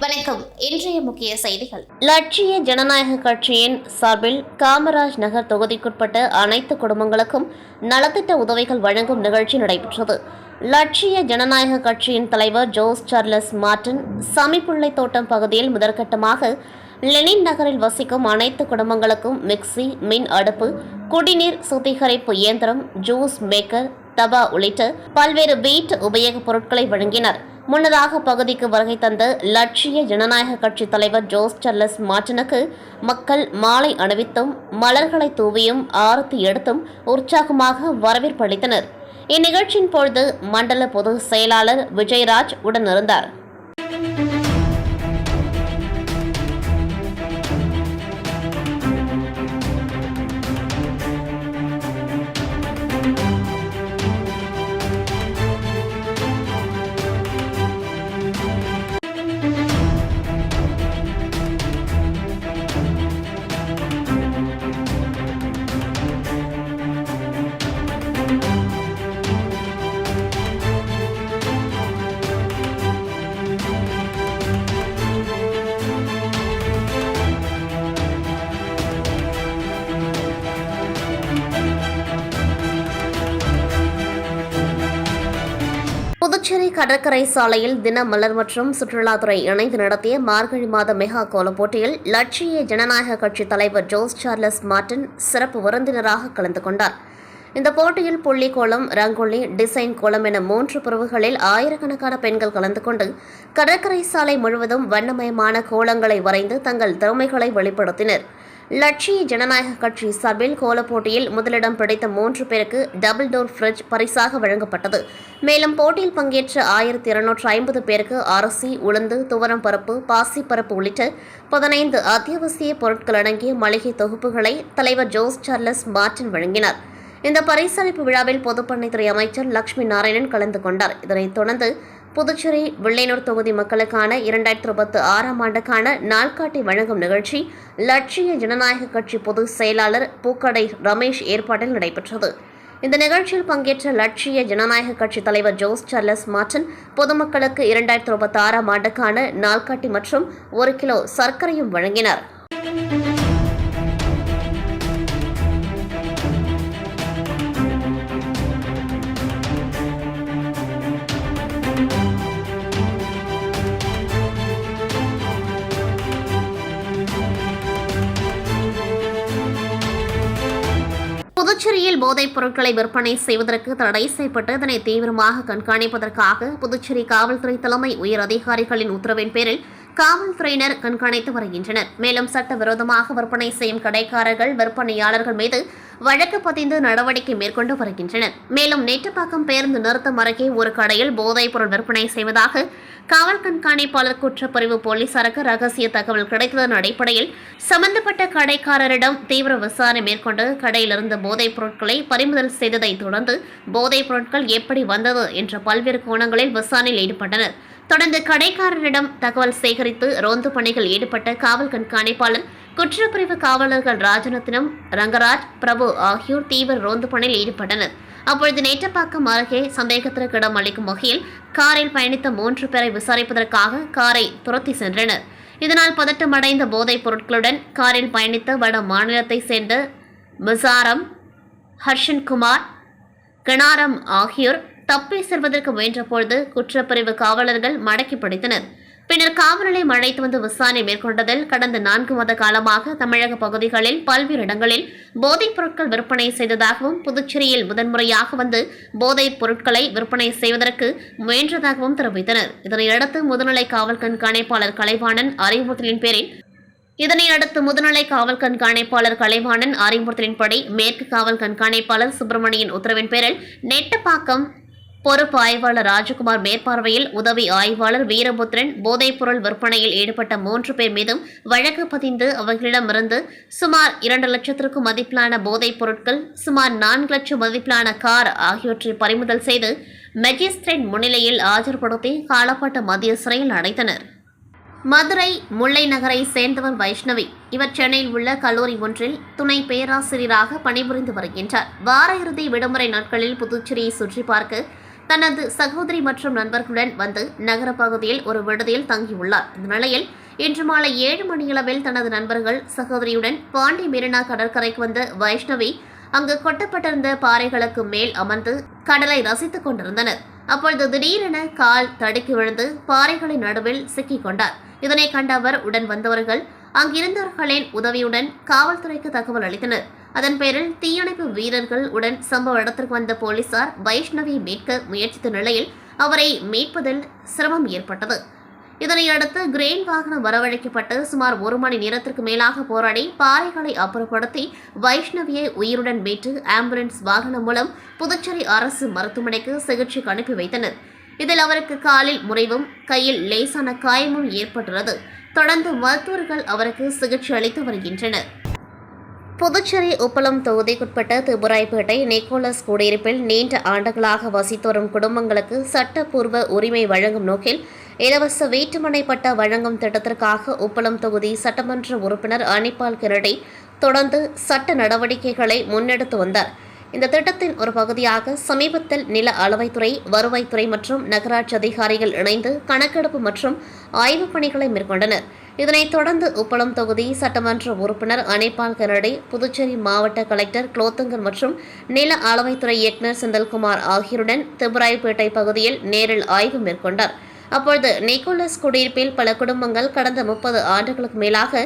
வணக்கம். இன்றைய முக்கிய செய்திகள். லட்சிய ஜனநாயக கட்சியின் சார்பில் காமராஜ் நகர் தொகுதிக்குட்பட்ட அனைத்து குடும்பங்களுக்கும் நலத்திட்ட உதவிகள் வழங்கும் நிகழ்ச்சி நடைபெற்றது. லட்சிய ஜனநாயக கட்சியின் தலைவர் ஜோஸ் சார்லஸ் மார்டின் சமிப்பிள்ளை தோட்டம் பகுதியில் முதற்கட்டமாக லெனின் நகரில் வசிக்கும் அனைத்து குடும்பங்களுக்கும் மிக்சி, மின் அடுப்பு, குடிநீர் சுத்திகரிப்பு இயந்திரம், ஜூஸ் மேக்கர், தபா உள்ளிட்ட பல்வேறு வீட்டு உபயோகப் பொருட்களை வழங்கினர். முன்னதாக பகுதிக்கு வருகை தந்த லட்சிய ஜனநாயக கட்சி தலைவர் ஜோஸ் சார்லஸ் மார்டினுக்கு மக்கள் மாலை அணிவித்தும் மலர்களை தூவியும் ஆரத்தி எடுத்தும் உற்சாகமாக வரவேற்பு அளித்தனர். இந்நிகழ்ச்சியின் பொழுது மண்டல பொதுச் செயலாளர் விஜயராஜ் உடனிருந்தார். புதுச்சேரி கடற்கரை சாலையில் தினமலர் மற்றும் சுற்றுலாத்துறை இணைந்து நடத்திய மார்கழி மாத மெகா கோலம் போட்டியில் லட்சிய ஜனநாயக கட்சி தலைவர் ஜோஸ் சார்லஸ் மார்டின் சிறப்பு விருந்தினராக கலந்து கொண்டார். இந்த போட்டியில் புள்ளி கோலம், ரங்கோலி, டிசைன் கோலம் என 3 பிரிவுகளில் ஆயிரக்கணக்கான பெண்கள் கலந்து கொண்டு கடற்கரை சாலை முழுவதும் வண்ணமயமான கோலங்களை வரைந்து தங்கள் திறமைகளை வெளிப்படுத்தினர். லட்சிய ஜனநாயக கட்சி சார்பில் கோலப் போட்டியில் முதலிடம் பிடித்த 3 பேருக்கு டபுள் டோர் ஃப்ரிட்ஜ் பரிசாக வழங்கப்பட்டது. மேலும் போட்டியில் பங்கேற்ற 1250 பேருக்கு அரிசி, உளுந்து, துவரம் பருப்பு, பாசி பருப்பு உள்ளிட்ட 15 அத்தியாவசிய பொருட்கள் அடங்கிய மளிகை தொகுப்புகளை தலைவர் ஜோஸ் சார்லஸ் மார்டின் வழங்கினார். இந்த பரிசளிப்பு விழாவில் பொதுப்பணித்துறை அமைச்சர் லட்சுமி நாராயணன் கலந்து கொண்டார். இதனைத் தொடர்ந்து புதுச்சேரி வில்லியனூர் தொகுதி மக்களுக்கான 2026ஆம் ஆண்டுக்கான நாள்காட்டி வழங்கும் நிகழ்ச்சி லட்சிய ஜனநாயக கட்சி பொதுச் செயலாளர் பூக்கடை ரமேஷ் ஏற்பாட்டில் நடைபெற்றது. இந்த நிகழ்ச்சியில் பங்கேற்ற லட்சிய ஜனநாயக கட்சி தலைவர் ஜோஸ் சார்லஸ் மார்டின் பொதுமக்களுக்கு 2026ஆம் ஆண்டுக்கான நாள்காட்டி மற்றும் 1 கிலோ சர்க்கரையும் வழங்கினார். புதுச்சேரியில் போதைப் பொருட்களை விற்பனை செய்வதற்கு தடை செய்யப்பட்டு இதனை தீவிரமாக கண்காணிப்பதற்காக புதுச்சேரி காவல்துறை தலைமை உயர் அதிகாரிகளின் உத்தரவின் பேரில் காவல்துறையினர் கண்காணித்து வருகின்றனர். மேலும் சட்டவிரோதமாக விற்பனை செய்யும் கடைக்காரர்கள், விற்பனையாளர்கள் மீது வழக்கு பதிந்து நடவடிக்கை மேற்கொண்டு வருகின்றனர். மேலும் நெட்டப்பாக்கம் பேருந்து நிறுத்தம் அருகே ஒரு கடையில் போதைப் பொருள் விற்பனை செய்வதாக காவல் கண்காணிப்பாளர் குற்றப்பிரிவு போலீசாருக்கு ரகசிய தகவல் கிடைத்ததன் அடிப்படையில் சம்பந்தப்பட்ட கடைக்காரரிடம் தீவிர விசாரணை மேற்கொண்டு கடையிலிருந்து போதைப் பொருட்களை பறிமுதல் செய்ததை தொடர்ந்து போதைப் பொருட்கள் எப்படி வந்தது என்ற பல்வேறு கோணங்களில் விசாரணையில் ஈடுபட்டனர். தொடர்ந்து கடைக்காரரிடம் தகவல் சேகரித்து ரோந்து பணிகள் ஈடுபட்ட காவல் கண்காணிப்பாளர், குற்றப்பிரிவு காவலர்கள் ராஜரத்னம், ரங்கராஜ், பிரபு ஆகியோர் தீவிர ரோந்து பணியில் ஈடுபட்டனர். அப்பொழுது நேட்டப்பாக்கம் அருகே சந்தேகத்திற்கு இடம் அளிக்கும் வகையில் காரில் பயணித்த 3 பேரை விசாரிப்பதற்காக காரை துரத்தி சென்றனர். இதனால் பதட்டமடைந்த போதைப் பொருட்களுடன் காரில் பயணித்த வட மாநிலத்தை சேர்ந்த மிசாரம், ஹர்ஷன்குமார், கனாரம் ஆகியோர் தப்பி செல்வதற்கு முயன்றபோது குற்றப்பிரிவு காவலர்கள் மடக்கி பிடித்தனர். பின்னர் காவல் நிலையம் அழைத்து வந்து விசாரணை மேற்கொண்டதில் கடந்த 4 மாத காலமாக தமிழக பகுதிகளில் பல்வேறு இடங்களில் போதைப் பொருட்கள் விற்பனை செய்ததாகவும் புதுச்சேரியில் முதன்முறையாக வந்து போதைப் பொருட்களை விற்பனை செய்வதற்கு முயன்றதாகவும் தெரிவித்தனர். இதனையடுத்து முதுநிலை காவல் கண்காணிப்பாளர் கலைவாணன் அறிவுறுத்தலின்படி மேற்கு காவல் கண்காணிப்பாளர் சுப்பிரமணியன் உத்தரவின் பேரில் நெட்டப்பாக்கம் பொறுப்பு ஆய்வாளர் ராஜகுமார் மேற்பார்வையில் உதவி ஆய்வாளர் வீரபுத்திரன் போதைப்பொருள் விற்பனையில் ஈடுபட்ட 3 பேர் மீதும் வழக்கு பதிந்து அவர்களிடமிருந்து சுமார் 2 லட்சத்திற்கும் மதிப்பிலான போதைப் பொருட்கள், சுமார் 4 லட்சம் மதிப்பிலான கார் ஆகியவற்றை பறிமுதல் செய்து மேஜிஸ்ட்ரேட் முன்னிலையில் ஆஜர்படுத்தி காலப்பட்ட மத்திய சிறையில் அடைத்தனர். மதுரை முல்லை நகரை சேர்ந்தவர் வைஷ்ணவி. இவர் சென்னையில் உள்ள கல்லூரி ஒன்றில் துணை பேராசிரியராக பணிபுரிந்து வருகின்றார். வார இறுதி விடுமுறை நாட்களில் புதுச்சேரியை சுற்றி பார்க்க தனது சகோதரி மற்றும் நண்பர்களுடன் வந்து நகர பகுதியில் ஒரு விடுதியில் தங்கியுள்ளார். இந்த நிலையில் இன்று மாலை 7 மணியளவில் தனது நண்பர்கள் சகோதரியுடன் பாண்டி மெரினா கடற்கரைக்கு வந்த வைஷ்ணவி அங்கு கொட்டப்பட்டிருந்த பாறைகளுக்கு மேல் அமர்ந்து கடலை ரசித்துக் கொண்டிருந்தனர். அப்பொழுது திடீரென கால் தடுக்கி விழுந்து பாறைகளின் நடுவில் சிக்கிக் கொண்டார். இதனை கண்ட அவர் உடன் வந்தவர்கள் அங்கிருந்தவர்களின் உதவியுடன் காவல்துறைக்கு தகவல் அளித்தனர். அதன் பேரில் தீயணைப்பு வீரர்கள் உடன் சம்பவ இடத்திற்கு வந்த போலீசார் வைஷ்ணவியை மீட்க முயற்சித்த நிலையில் அவரை மீட்பதில் சிரமம் ஏற்பட்டது. இதனையடுத்து கிரேன் வாகனம் வரவழைக்கப்பட்டு சுமார் 1 மணி நேரத்திற்கு மேலாக போராடி பாறைகளை அப்புறப்படுத்தி வைஷ்ணவியை உயிருடன் மீட்டு ஆம்புலன்ஸ் வாகனம் மூலம் புதுச்சேரி அரசு மருத்துவமனைக்கு சிகிச்சைக்கு அனுப்பி வைத்தனர். இதில் அவருக்கு காலில் முறிவும் கையில் லேசான காயமும் ஏற்பட்டுள்ளது. தொடர்ந்து மருத்துவர்கள் அவருக்கு சிகிச்சை அளித்து வருகின்றனர். புதுச்சேரி உப்பளம் தொகுதிக்குட்பட்ட திபுராய்பேட்டை நிக்கோலஸ் குடியிருப்பில் நீண்ட ஆண்டுகளாக வசித்து வரும் குடும்பங்களுக்கு சட்டப்பூர்வ உரிமை வழங்கும் நோக்கில் இலவச வீட்டுமனை பட்டா வழங்கும் திட்டத்திற்காக உப்பளம் தொகுதி சட்டமன்ற உறுப்பினர் அனிபால் கெனடி தொடர்ந்து சட்ட நடவடிக்கைகளை முன்னெடுத்து வந்தார். இந்த திட்டத்தின் ஒரு பகுதியாக சமீபத்தில் நில அளவைத்துறை, வருவாய்த்துறை மற்றும் நகராட்சி அதிகாரிகள் இணைந்து கணக்கெடுப்பு மற்றும் ஆய்வுப் பணிகளை மேற்கொண்டனர். இதனைத் தொடர்ந்து உப்பளம் தொகுதி சட்டமன்ற உறுப்பினர் அனிபால் கெனடி புதுச்சேரி மாவட்ட கலெக்டர் குலோத்துங்கன் மற்றும் நில அளவைத்துறை இயக்குநர் செந்தில்குமார் ஆகியோருடன் திபுராய்பேட்டை பகுதியில் நேரில் ஆய்வு மேற்கொண்டார். அப்பொழுது நிக்கோலஸ் குடியிருப்பில் பல குடும்பங்கள் கடந்த 30 ஆண்டுகளுக்கு மேலாக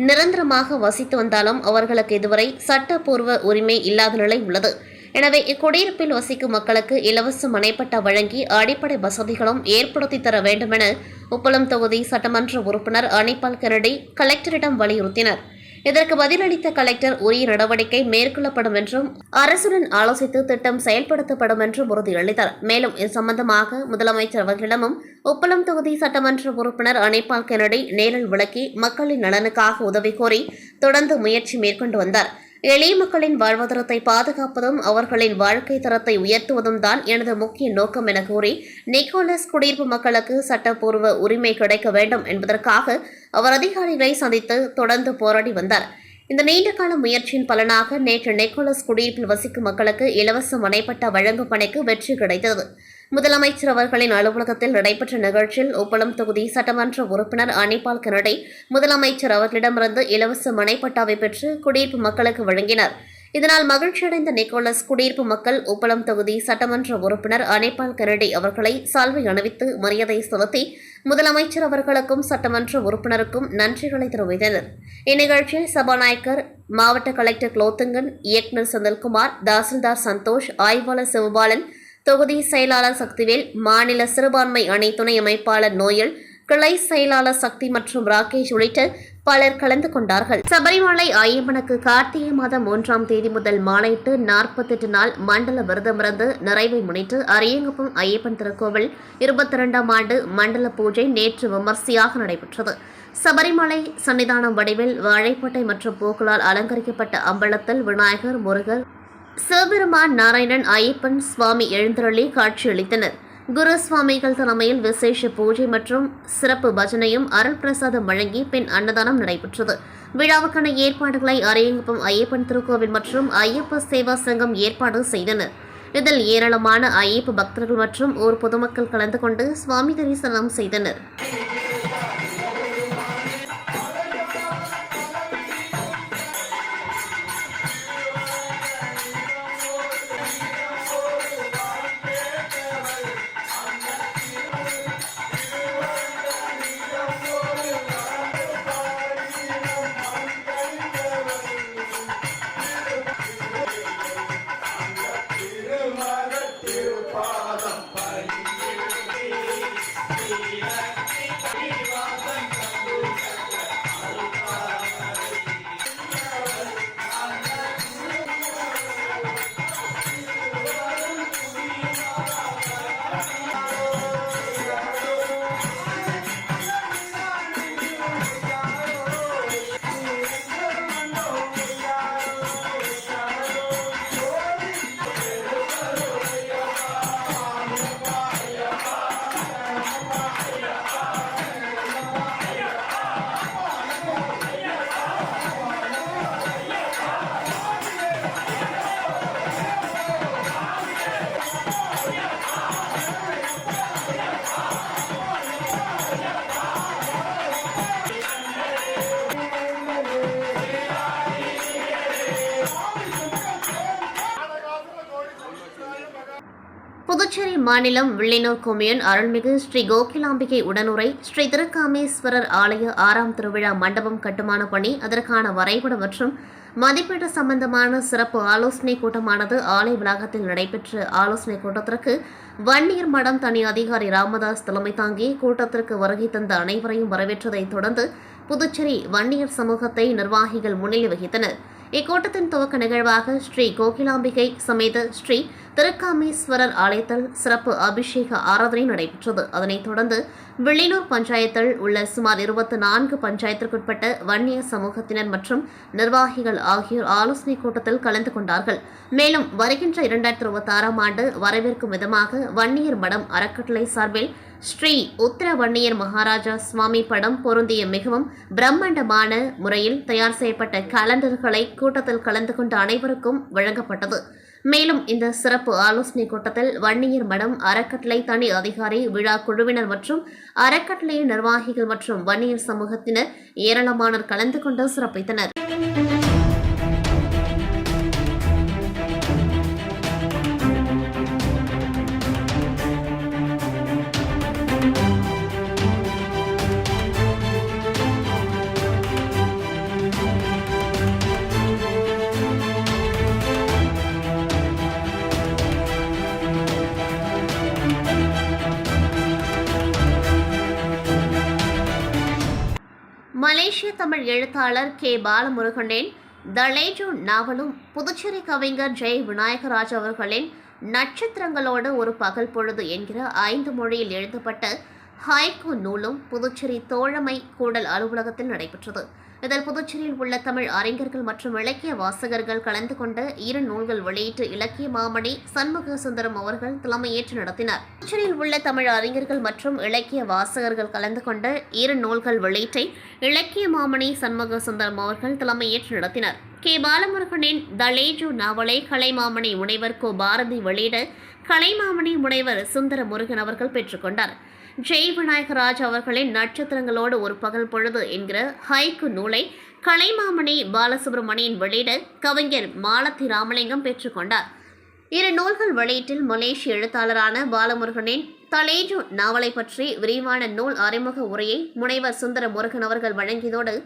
நிரந்தரமாக வசித்து வந்தாலும் அவர்களுக்கு இதுவரை சட்டப்பூர்வ உரிமை இல்லாத நிலை உள்ளது. எனவே இக்குடியிருப்பில் வசிக்கும் மக்களுக்கு இலவச மனைப்பட்டா வழங்கி அடிப்படை வசதிகளும் ஏற்படுத்தி தர வேண்டும் என உப்பளம் தொகுதி சட்டமன்ற உறுப்பினர் அனிபால் கெனடி கலெக்டரிடம் வலியுறுத்தினர். இதற்கு பதிலளித்த கலெக்டர் உரிய நடவடிக்கை மேற்கொள்ளப்படும் என்றும் அரசுடன் ஆலோசித்து திட்டம் செயல்படுத்தப்படும் என்றும் உறுதியளித்தார். மேலும் இது சம்பந்தமாக முதலமைச்சர் அவர்களிடமும் உப்பளம் தொகுதி சட்டமன்ற உறுப்பினர் அனிபால் கெனடி நேரில் விளக்கி மக்களின் நலனுக்காக உதவி கோரி தொடர்ந்து முயற்சி மேற்கொண்டு வந்தார். எளிய மக்களின் வாழ்வாதாரத்தை பாதுகாப்பதும் அவர்களின் வாழ்க்கை தரத்தை உயர்த்துவதும் தான் எனது முக்கிய நோக்கம் என கூறி நிக்கோலஸ் குடியிருப்பு மக்களுக்கு சட்டப்பூர்வ உரிமை கிடைக்க வேண்டும் என்பதற்காக அவர் அதிகாரிகளை சந்தித்து தொடர்ந்து போராடி வந்தார். இந்த நீண்டகால முயற்சியின் பலனாக நேற்று நிக்கோலஸ் குடியிருப்பில் வசிக்கும் மக்களுக்கு இலவச மனைப்பட்டா வழங்கும் பணிக்கு வெற்றி கிடைத்தது. முதலமைச்சர் அவர்களின் அலுவலகத்தில் நடைபெற்ற நிகழ்ச்சியில் உப்பளம் தொகுதி சட்டமன்ற உறுப்பினர் அனிபால் கெனடி முதலமைச்சர் அவர்களிடமிருந்து இலவச மனைப்பட்டாவை பெற்று குடியிருப்பு மக்களுக்கு வழங்கினார். இதனால் மகிழ்ச்சியடைந்த நிக்கோலஸ் குடியிருப்பு மக்கள் உப்பளம் தொகுதி சட்டமன்ற உறுப்பினர் அனிபால் கெனடி அவர்களை சால்வை அணிவித்து மரியாதை செலுத்தி முதலமைச்சர் அவர்களுக்கும் சட்டமன்ற உறுப்பினருக்கும் நன்றிகளை தெரிவித்தனர். இந்நிகழ்ச்சியில் சபாநாயகர், மாவட்ட கலெக்டர் குலோத்துங்கன், இயக்குநர் செந்தில்குமார், தாசில்தார் சந்தோஷ், ஆய்வாளர் சிவபாலன், தொகுதி செயலாளர் சக்திவேல், மாநில சிறுபான்மை அணி துணை அமைப்பாளர் நோயல், கிளை செயலாளர் சக்தி மற்றும் ராகேஷ் உள்ளிட்ட பலர் கலந்து கொண்டார்கள். சபரிமலை ஐயப்பனுக்கு கார்த்திகை மாதம் 1ஆம் தேதி முதல் மாலையிட்டு 48 நாள் மண்டல விரதமிருந்து நிறைவை முன்னிட்டு அரியங்குப்பம் ஐயப்பன் திருக்கோவில் 22ஆம் ஆண்டு மண்டல பூஜை நேற்று விமர்சையாக நடைபெற்றது. சபரிமலை சன்னிதானம் வடிவில் வாழைப்பட்டை மற்றும் பூக்களால் அலங்கரிக்கப்பட்ட அம்பலத்தில் விநாயகர், முருகர், சிவபெருமான், நாராயணன், ஐயப்பன் சுவாமி எழுந்தருளி காட்சியளித்தனர். குரு சுவாமிகள் தலைமையில் விசேஷ பூஜை மற்றும் சிறப்பு பஜனையும் அருள் பிரசாதம் வழங்கி பின் அன்னதானம் நடைபெற்றது. விழாவுக்கான ஏற்பாடுகளை அரியங்குப்பம் ஐயப்பன் திருக்கோவில் மற்றும் ஐயப்ப சேவா சங்கம் ஏற்பாடு செய்தனர். இதில் ஏராளமான ஐயப்ப பக்தர்கள் மற்றும் ஊர் பொதுமக்கள் கலந்து கொண்டு சுவாமி தரிசனம் செய்தனர். மாநிலம் வில்லியனூர் கொம்யூன் அருள்மிகு ஸ்ரீ கோகிலாம்பிகை உடனுரை ஸ்ரீ திருக்காமேஸ்வரர் ஆலய 6ஆம் திருவிழா மண்டபம் கட்டுமான பணி, அதற்கான வரைபடம் மற்றும் மதிப்பீடு சம்பந்தமான சிறப்பு ஆலோசனைக் கூட்டமானது ஆலய வளாகத்தில் நடைபெற்ற ஆலோசனைக் கூட்டத்திற்கு வன்னியர் மடம் தனி அதிகாரி ராமதாஸ் தலைமை தாங்கி கூட்டத்திற்கு வருகை தந்த அனைவரையும் வரவேற்றதைத் தொடர்ந்து புதுச்சேரி வன்னியர் சமூகத்தை நிர்வாகிகள் முன்னிலை வகித்தனர். இக்கூட்டத்தின் துவக்க நிகழ்வாக ஸ்ரீ கோகிலாம்பிகை சமேத ஸ்ரீ திருக்காமேஸ்வரர் ஆலயத்தில் சிறப்பு அபிஷேக ஆராதனை நடைபெற்றது. அதனைத் தொடர்ந்து வில்லியனூர் பஞ்சாயத்தில் உள்ள சுமார் 24 பஞ்சாயத்திற்குட்பட்ட வன்னியர் சமூகத்தினர் மற்றும் நிர்வாகிகள் ஆகியோர் ஆலோசனைக் கூட்டத்தில் கலந்து கொண்டார்கள். மேலும் வருகின்ற 2026ஆம் ஆண்டு வரவேற்கும் விதமாக வன்னியர் மடம் அறக்கட்டளை சார்பில் ஸ்ரீ உத்தர வன்னியர் மகாராஜா சுவாமி படம் பொருந்திய மிகவும் பிரம்மாண்டமான முறையில் தயார் செய்யப்பட்ட காலண்டர்களை கூட்டத்தில் கலந்து கொண்ட அனைவருக்கும் வழங்கப்பட்டது. மேலும் இந்த சிறப்பு ஆலோசனைக் கூட்டத்தில் வன்னியர் மடம் அறக்கட்டளை தனி அதிகாரி, விழா குழுவினர் மற்றும் அறக்கட்டளையின் நிர்வாகிகள் மற்றும் வன்னியர் சமூகத்தினர் ஏராளமானோர் கலந்து கொண்டு சிறப்பித்தனர். மலேசிய தமிழ் எழுத்தாளர் கே. பாலமுருகனின் தலேஜு நாவலும், புதுச்சேரி கவிஞர் ஜெய் விநாயகராஜ் அவர்களின் நட்சத்திரங்களோடு ஒரு பகல் பொழுது என்கிற 5 மொழியில் எழுதப்பட்ட ஹைக்கூ நூலும் புதுச்சேரி தோழமை கூடல் அலுவலகத்தில் நடைபெற்றது. இதில் புதுச்சேரியில் உள்ள தமிழ் அறிஞர்கள் மற்றும் இலக்கிய வாசகர்கள் கலந்து கொண்ட 2 நூல்கள் வெளியீட்டு இலக்கிய மாமணி சண்முக சுந்தரம் அவர்கள் தலைமையேற்று நடத்தினார். புதுச்சேரியில் உள்ள தமிழ் அறிஞர்கள் மற்றும் இலக்கிய வாசகர்கள் கலந்து கொண்ட 2 நூல்கள் வெளியீட்டை இலக்கிய மாமணி சண்முக சுந்தரம் அவர்கள் தலைமையேற்று நடத்தினார். கே. பாலமுருகனின் தலேஜு நாவலை கலைமாமணி முனைவர் கோ. பாரதி வெளியிட கலைமாமணி முனைவர் சுந்தர முருகன் அவர்கள் பெற்றுக்கொண்டார். ஜெய் விநாயகராஜ் அவர்களின் நட்சத்திரங்களோடு ஒரு பகல் பொழுது என்கிற ஹைக்கூ நூலை கலைமாமணி பாலசுப்ரமணியன் வெளியிட கவிஞர் மாலத்தி ராமலிங்கம் பெற்றுக்கொண்டார். 2 நூல்கள் வெளியீட்டில் மலேசிய எழுத்தாளரான பாலமுருகனின் தலேஜு நாவலை பற்றி விரிவான நூல் அறிமுக உரையை முனைவர் சுந்தர முருகன் அவர்கள் வழங்கியதோடு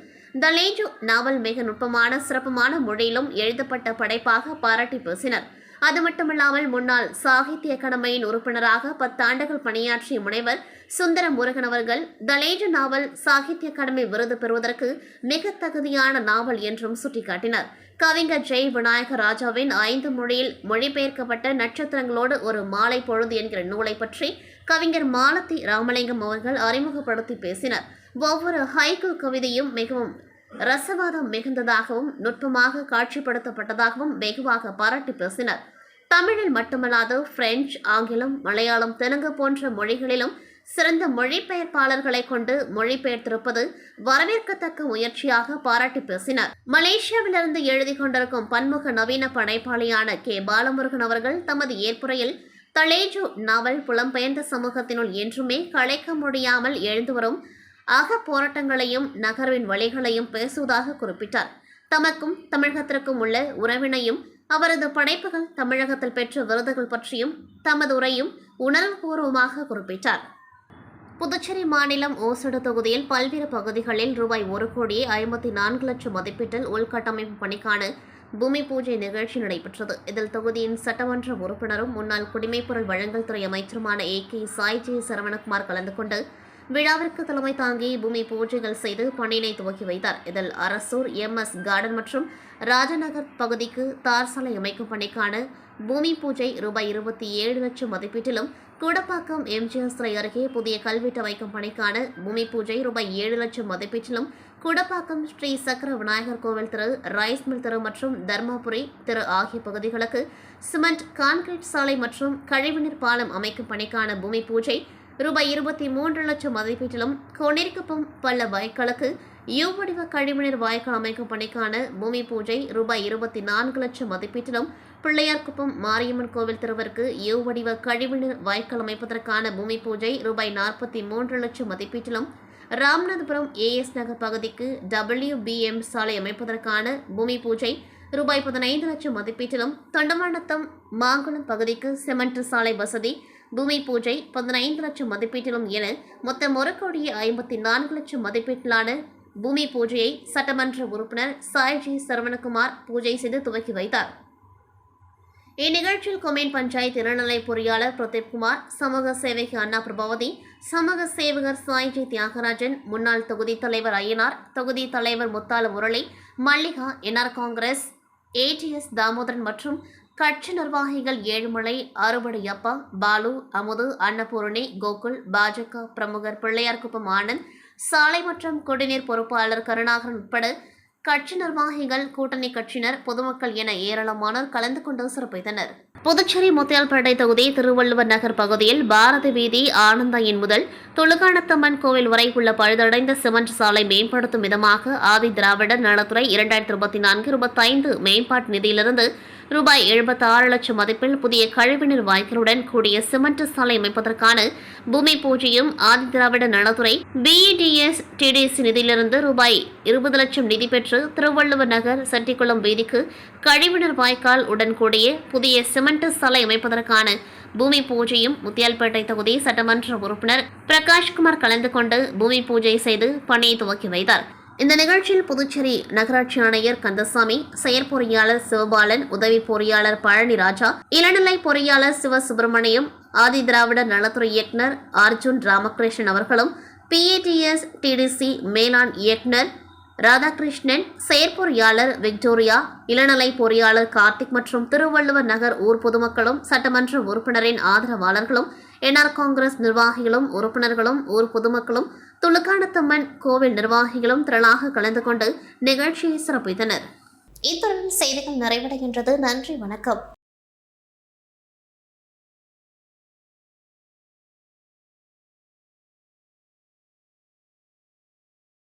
தலேஜு நாவல் மிக நுட்பமான சிறப்புமான மொழியிலும் எழுதப்பட்ட படைப்பாக பாராட்டி பேசினர். அது மட்டுமல்லாமல் முன்னாள் சாகித்ய அகாடமியின் உறுப்பினராக 10 ஆண்டுகள் பணியாற்றிய முனைவர் சுந்தர முருகன் அவர்கள் தலேஜு நாவல் சாகித்ய அகாடமி விருது பெறுவதற்கு மிக தகுதியான நாவல் என்றும் சுட்டிக்காட்டினார். கவிஞர் ஜெய் விநாயக ராஜாவின் 5 மொழியில் மொழிபெயர்க்கப்பட்ட நட்சத்திரங்களோடு ஒரு மாலை பொழுது என்கிற நூலை பற்றி கவிஞர் மாலத்தி ராமலிங்கம் அவர்கள் அறிமுகப்படுத்தி பேசினார். ஒவ்வொரு ஹைக்கூ கவிதையும் மிகவும் ரசவாதம் மிகுந்ததாகவும் நுட்பமாக காட்சிப்படுத்தப்பட்டதாகவும் வெகுவாக பாராட்டி பேசினர். தமிழில் மட்டுமல்லாது பிரெஞ்சு, ஆங்கிலம், மலையாளம், தெலுங்கு போன்ற மொழிகளிலும் சிறந்த மொழிபெயர்ப்பாளர்களை கொண்டு மொழிபெயர்த்திருப்பது வரவேற்கத்தக்க முயற்சியாக பாராட்டி பேசினார். மலேசியாவிலிருந்து எழுதி கொண்டிருக்கும் பன்முக நவீன படைப்பாளியான கே. பாலமுருகன் அவர்கள் தமது ஏற்புரையில் தலேஜு நாவல் புலம்பெயர்ந்த சமூகத்தினுள் என்றுமே களைக்க முடியாமல் எழுந்து வரும் அக போராட்டங்களையும் நகர்வின் வழிகளையும் பேசுவதாக குறிப்பிட்டார். தமக்கும் தமிழகத்திற்கும் உள்ள உறவினையும் அவரது படைப்புகள் தமிழகத்தில் பெற்ற விருதுகள் பற்றியும் தமது உரையும் உணர்வுபூர்வமாக குறிப்பிட்டார். புதுச்சேரி மாநிலம் ஓசடு தொகுதியில் பல்வேறு பகுதிகளில் ரூபாய் 1,54,00,000 மதிப்பீட்டில் உள்கட்டமைப்பு பணிக்கான பூமி பூஜை நிகழ்ச்சி நடைபெற்றது. இதில் தொகுதியின் சட்டமன்ற உறுப்பினரும் முன்னாள் குடிமைப்பொருள் வழங்கல் துறை அமைச்சருமான A.K. சாய்ஜி சரவணகுமார் கலந்து கொண்டு விழாவிற்கு தலைமை தாங்கி பூமி பூஜைகள் செய்து பணியினை துவக்கி வைத்தார். இதில் அரசூர் MS கார்டன் மற்றும் ராஜநகர் பகுதிக்கு தார் சாலை அமைக்கும் பணிக்கான பூமி பூஜை ரூபாய் 27 லட்சம் மதிப்பீட்டிலும், கூடப்பாக்கம் MGR சிலை அருகே புதிய கல்வெட்டு அமைக்கும் பணிக்கான பூமி பூஜை ரூபாய் 7 லட்சம் மதிப்பீட்டிலும், கூடப்பாக்கம் ஸ்ரீ சக்கர விநாயகர் கோவில் திரு, ரைஸ் மில் திரு மற்றும் தர்மபுரி திரு ஆகிய பகுதிகளுக்கு சிமெண்ட் கான்கிரீட் சாலை மற்றும் கழிவுநீர் பாலம் அமைக்கும் பணிக்கான பூமி பூஜை ரூபாய் 23 லட்சம் மதிப்பீட்டிலும், கொண்டிருக்கும் பள்ள வாய்க்காலுக்கு யூ வடிவ கழிவுநீர் வாய்க்கால் அமைக்கும் பணிக்கான பூமி பூஜை ரூபாய் 24 லட்சம் மதிப்பீட்டிலும், பிள்ளையார்குப்பம் மாரியம்மன் கோவில் திருவிற்கு யூ வடிவ கழிவுநீர் வாய்க்கால் அமைப்பதற்கான பூமி பூஜை ரூபாய் 43 லட்சம் மதிப்பீட்டிலும், ராமநாதபுரம் AS நகர் பகுதிக்கு WBM சாலை அமைப்பதற்கான பூமி பூஜை ரூபாய் 15 லட்சம் மதிப்பீட்டிலும், தொண்டமாநத்தம் மாங்குளம் பகுதிக்கு சிமெண்ட் சாலை வசதி பூமி பூஜை 15 லட்சம் மதிப்பீட்டிலும் என மொத்தம் 1,54 லட்சம் மதிப்பீட்டிலான பூமி பூஜையை சட்டமன்ற உறுப்பினர் சாய்ஜி சரவணகுமார் பூஜை செய்து துவக்கி வைத்தார். இந்நிகழ்ச்சியில் கொம்யூன் பஞ்சாயத்து இளநிலை பொறியாளர் பிரதீப்குமார், சமூக சேவகி அண்ணா பிரபாவதி, சமூக சேவகர் சாய்ஜி தியாகராஜன், முன்னாள் தொகுதி தலைவர் ஐயனார், தொகுதி தலைவர் முத்தால முரளி, மல்லிகா, என்ஆர் காங்கிரஸ் ஏடிஎஸ் தாமோதரன் மற்றும் கட்சி நிர்வாகிகள் ஏழுமலை, அறுபடையப்பா, பாலு, அமுது, அன்னபூரணி, கோகுல், பாஜக பிரமுகர் பிள்ளையார்குப்பம் ஆனந்த், சாலை மற்றும் குடிநீர் பொறுப்பாளர் கருணாகரன் உட்பட கட்சி நிர்வாகிகள், கூட்டணி கட்சியினர், பொதுமக்கள் என ஏராளமானோர் கலந்து கொண்டு சிறப்பித்தனர். புதுச்சேரி முத்தியால்பேட்டை தொகுதி திருவள்ளுவர் நகர் பகுதியில் பாரதி வீதி ஆனந்தாயின் முதல் துலுக்கானத்தம்மன் கோவில் வரை உள்ள பழுதடைந்த சிமெண்ட் சாலை மேம்படுத்தும் விதமாக ஆதி திராவிடர் நலத்துறை 2024-25 மேம்பாட்டு நிதியிலிருந்து ரூபாய் 76 லட்சம் மதிப்பில் புதிய கழிவுநீர் வாய்க்காலுடன் கூடிய சிமெண்ட் சாலை அமைப்பதற்கான பூமி பூஜையும் ஆதி திராவிட நலத்துறை BEDS TDC நிதியிலிருந்து ரூபாய் 20 லட்சம் நிதி பெற்று திருவள்ளுவர் நகர் செட்டிக்குளம் வீதிக்கு கழிவுநீர் வாய்க்கால் உடன் கூடிய புதிய சிமெண்ட் சாலை அமைப்பதற்கான பூமி பூஜையும் முத்தியால்பேட்டை தொகுதி சட்டமன்ற உறுப்பினர் பிரகாஷ்குமார் கலந்து கொண்டு பூமி பூஜை செய்து பணியை துவக்கி வைத்தார். இந்த நிகழ்ச்சியில் புதுச்சேரி நகராட்சி ஆணையர் கந்தசாமி, செயற்பொறியாளர் சிவபாலன், உதவி பொறியாளர் பழனிராஜா, இளநிலை பொறியாளர் சிவசுப்பிரமணியம், ஆதி திராவிடர் நலத்துறை இயக்குநர் அர்ஜுன் ராமகிருஷ்ணன் அவர்களும், PATS TDC மேலாண் இயக்குநர் ராதாகிருஷ்ணன், செயற்பொறியாளர் விக்டோரியா, இளநிலை பொறியாளர் கார்த்திக் மற்றும் திருவள்ளுவர் நகர் ஊர் பொதுமக்களும், சட்டமன்ற உறுப்பினரின் ஆதரவாளர்களும், என்ஆர் காங்கிரஸ் நிர்வாகிகளும், உறுப்பினர்களும், ஊர் பொதுமக்களும், துலுக்கானத்தம்மன் கோவில் நிர்வாகிகளும் திரளாக கலந்து கொண்டு நிகழ்ச்சியை சிறப்பித்தனர். இத்துடன் செய்திகள் நிறைவடைகின்றது. நன்றி, வணக்கம்.